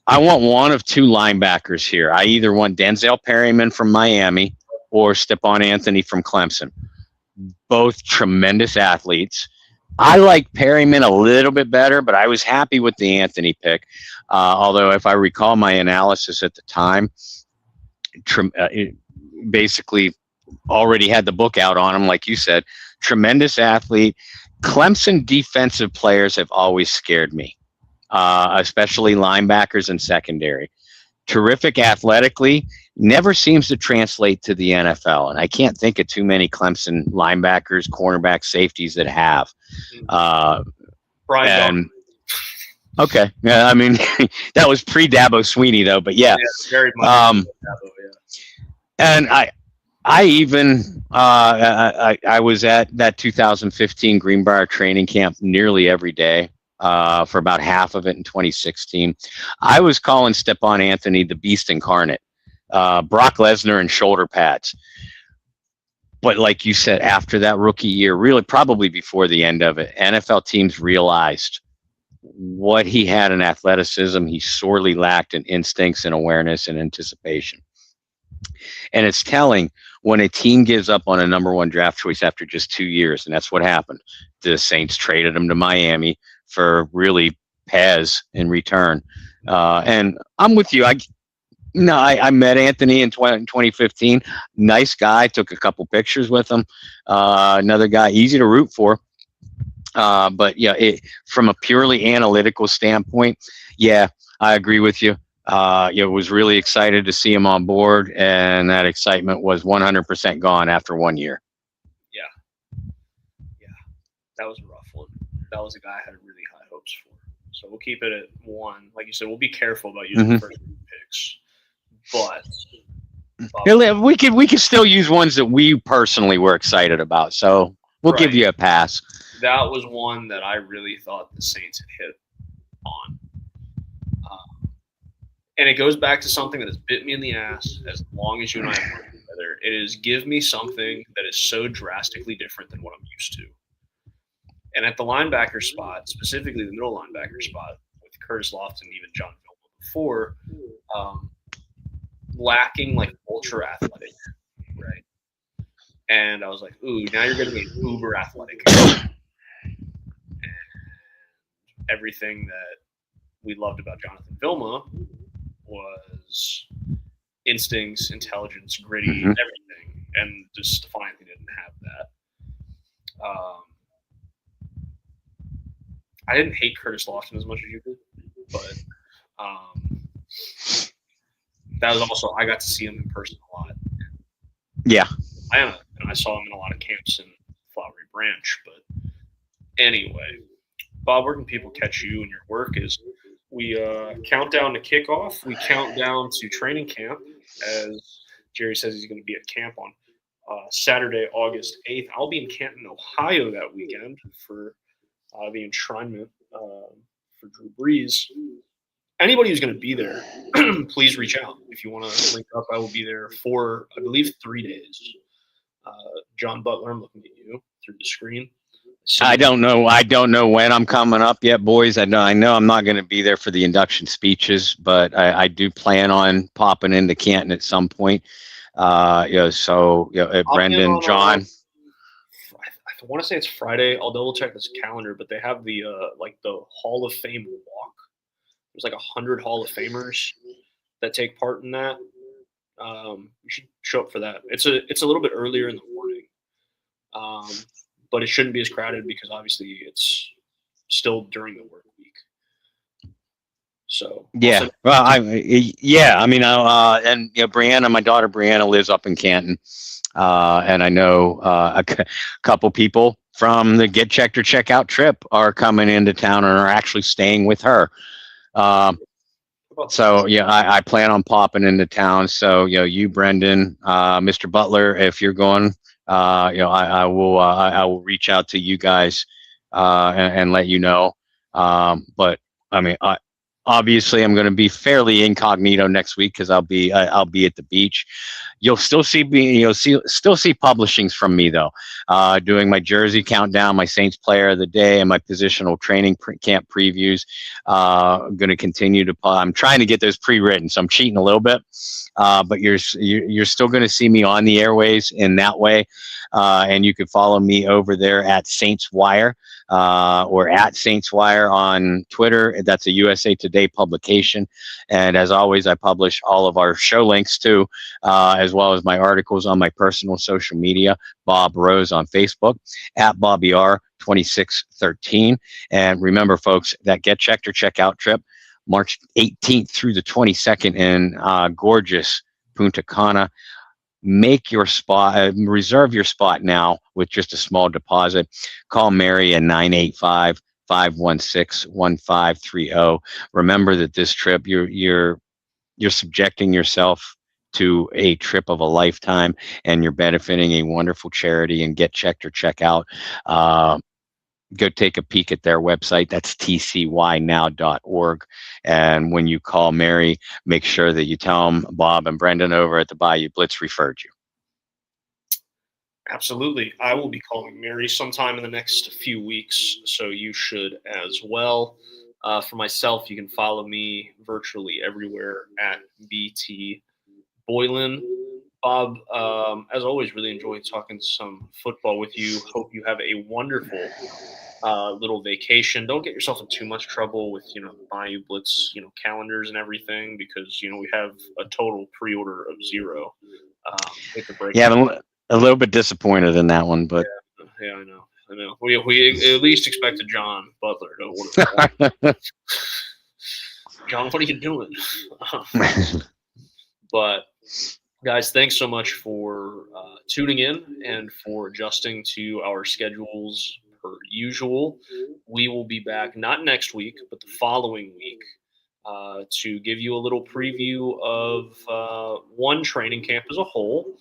I want one of two linebackers here. I either want Denzel Perryman from Miami or Stephon Anthony from Clemson. Both tremendous athletes. I like Perryman a little bit better, but I was happy with the Anthony pick. Although, if I recall my analysis at the time, it basically already had the book out on him, like you said. Tremendous athlete. Clemson defensive players have always scared me, especially linebackers and secondary. Terrific athletically, never seems to translate to the NFL. And I can't think of too many Clemson linebackers, cornerbacks, safeties that have. Brian. Okay. Yeah, I mean, that was pre-Dabo Sweeney, though. But yeah. Very much. Dabo, And I even I was at that 2015 Greenbrier training camp nearly every day. For about half of it in 2016. I was calling Stephon Anthony the beast incarnate, Brock Lesnar and shoulder pads. But like you said, after that rookie year, really probably before the end of it, NFL teams realized what he had in athleticism. He sorely lacked in instincts and awareness and anticipation. And it's telling when a team gives up on a number one draft choice after just 2 years, and that's what happened. The Saints traded him to Miami for really Pez in return. And I'm with you. I met Anthony in 2015. Nice guy. Took a couple pictures with him. Another guy, easy to root for. But from a purely analytical standpoint, I agree with you. Was really excited to see him on board, and that excitement was 100% gone after 1 year. Yeah, that was a rough one. That was a guy I had really high hopes for. So we'll keep it at 1. Like you said, we'll be careful about using first picks, but we could still use ones that we personally were excited about. So we'll give you a pass. That was one that I really thought the Saints had hit on. And it goes back to something that has bit me in the ass as long as you and I have worked together. It is give me something that is so drastically different than what I'm used to. And at the linebacker spot, specifically the middle linebacker spot, with Curtis Lofton, even John Vilma before, lacking like ultra athletic, right? And I was like, ooh, now you're getting an uber athletic. And everything that we loved about Jonathan Vilma was instincts, intelligence, gritty, everything. And just Stephon Anthony didn't have that. I didn't hate Curtis Lofton as much as you did, but that was also, I got to see him in person a lot. Yeah. And I saw him in a lot of camps in Flowery Branch. But anyway, Bob, where can people catch you and your work? We count down to kickoff. We count down to training camp, as Jerry says he's going to be at camp on Saturday, August 8th. I'll be in Canton, Ohio that weekend for the enshrinement for Drew Brees. Anybody who's going to be there, please reach out. If you want to link up, I will be there for, I believe, 3 days. John Butler, I'm looking at you through the screen. I don't know when I'm coming up yet, boys. I know I'm not going to be there for the induction speeches, but I do plan on popping into Canton at some point. So Brendan, John. I want to say it's Friday. I'll double check this calendar, but they have the the Hall of Fame walk. There's like 100 Hall of Famers that take part in that. You should show up for that. It's a little bit earlier in the morning. But it shouldn't be as crowded because obviously it's still during the work week. So yeah, well, and Brianna, my daughter Brianna lives up in Canton, and I know a couple people from the Get Checked or Check Out trip are coming into town and are actually staying with her. So I plan on popping into town. So you, Brendan, Mr. Butler, if you're going. I will reach out to you guys and let you know. But I mean, obviously, I'm going to be fairly incognito next week because I'll be at the beach. You'll still see me. Still see publishings from me though. Doing my jersey countdown, my Saints Player of the Day, and my positional training camp previews. I'm going to continue to. I'm trying to get those pre-written, so I'm cheating a little bit. But you're still going to see me on the airways in that way, and you can follow me over there at Saints Wire or at Saints Wire on Twitter. That's a USA Today publication, and as always, I publish all of our show links too, as well as my articles on my personal social media. Bob Rose on Facebook, at Bobby R 2613, and remember, folks, that Get Checked or Check Out trip. March 18th through the 22nd in gorgeous Punta Cana. Make your spot, reserve your spot now with just a small deposit. Call Mary at 985-516-1530. Remember that this trip, you're subjecting yourself to a trip of a lifetime, and you're benefiting a wonderful charity. And Get Checked or Check Out. Go take a peek at their website. That's tcynow.org. And when you call Mary, make sure that you tell them Bob and Brendan over at the Bayou Blitz referred you. Absolutely. I will be calling Mary sometime in the next few weeks, so you should as well. For myself, you can follow me virtually everywhere at BT Boylan. Bob, as always, really enjoyed talking some football with you. Hope you have a wonderful little vacation. Don't get yourself in too much trouble with the Bayou Blitz calendars and everything, because we have a total pre-order of 0. Hate to break yeah, I'm a little bit disappointed in that one, but yeah, I know. We at least expected John Butler to order. John, what are you doing? But guys, thanks so much for tuning in and for adjusting to our schedules per usual. We will be back not next week, but the following week to give you a little preview of one, training camp as a whole,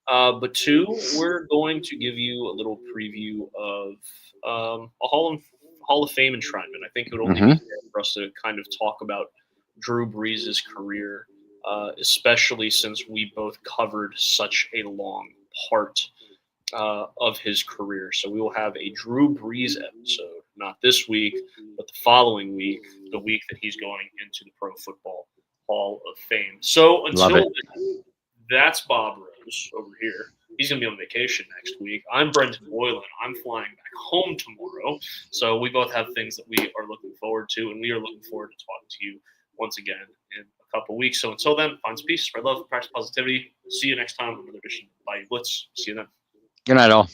but 2, we're going to give you a little preview of a Hall of Fame enshrinement. I think it would only be fair for us to kind of talk about Drew Brees' career. Especially since we both covered such a long part of his career. So we will have a Drew Brees episode, not this week, but the following week, the week that he's going into the Pro Football Hall of Fame. So until then, that's Bob Rose over here. He's going to be on vacation next week. I'm Brendan Boylan. I'm flying back home tomorrow. So we both have things that we are looking forward to, and we are looking forward to talking to you once again in a couple weeks. So until then, find peace, spread love, practice positivity. See you next time on another edition of Bayou Blitz. See you then. Good night, all.